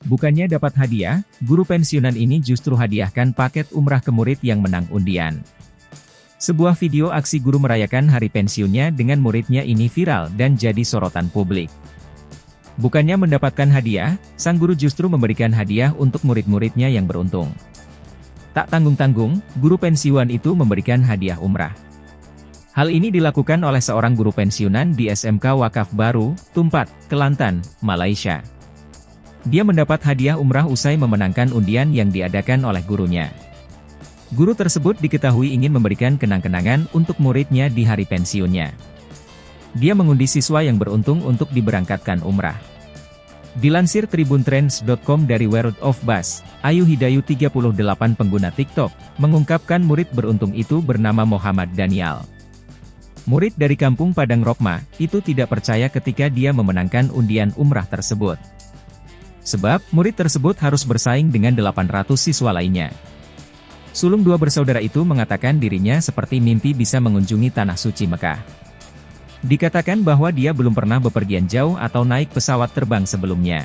Bukannya dapat hadiah, guru pensiunan ini justru hadiahkan paket umrah ke murid yang menang undian. Sebuah video aksi guru merayakan hari pensiunnya dengan muridnya ini viral dan jadi sorotan publik. Bukannya mendapatkan hadiah, sang guru justru memberikan hadiah untuk murid-muridnya yang beruntung. Tak tanggung-tanggung, guru pensiunan itu memberikan hadiah umrah. Hal ini dilakukan oleh seorang guru pensiunan di SMK Wakaf Baru, Tumpat, Kelantan, Malaysia. Dia mendapat hadiah umrah usai memenangkan undian yang diadakan oleh gurunya. Guru tersebut diketahui ingin memberikan kenang-kenangan untuk muridnya di hari pensiunnya. Dia mengundi siswa yang beruntung untuk diberangkatkan umrah. Dilansir tribuntrends.com dari World of Bass, Ayu Hidayu 38 pengguna TikTok, mengungkapkan murid beruntung itu bernama Muhammad Danial. Murid dari kampung Padang Rokma, itu tidak percaya ketika dia memenangkan undian umrah tersebut. Sebab, murid tersebut harus bersaing dengan 800 siswa lainnya. Sulung dua bersaudara itu mengatakan dirinya seperti mimpi bisa mengunjungi Tanah Suci Mekah. Dikatakan bahwa dia belum pernah bepergian jauh atau naik pesawat terbang sebelumnya.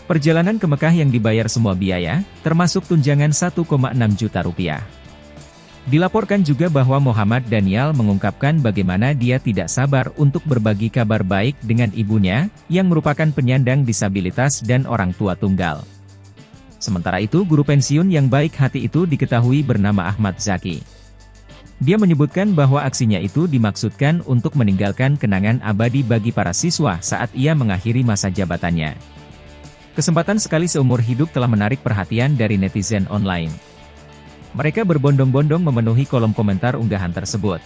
Perjalanan ke Mekah yang dibayar semua biaya, termasuk tunjangan 1,6 juta rupiah. Dilaporkan juga bahwa Muhammad Danial mengungkapkan bagaimana dia tidak sabar untuk berbagi kabar baik dengan ibunya, yang merupakan penyandang disabilitas dan orang tua tunggal. Sementara itu guru pensiun yang baik hati itu diketahui bernama Ahmad Zaki. Dia menyebutkan bahwa aksinya itu dimaksudkan untuk meninggalkan kenangan abadi bagi para siswa saat ia mengakhiri masa jabatannya. Kesempatan sekali seumur hidup telah menarik perhatian dari netizen online. Mereka berbondong-bondong memenuhi kolom komentar unggahan tersebut.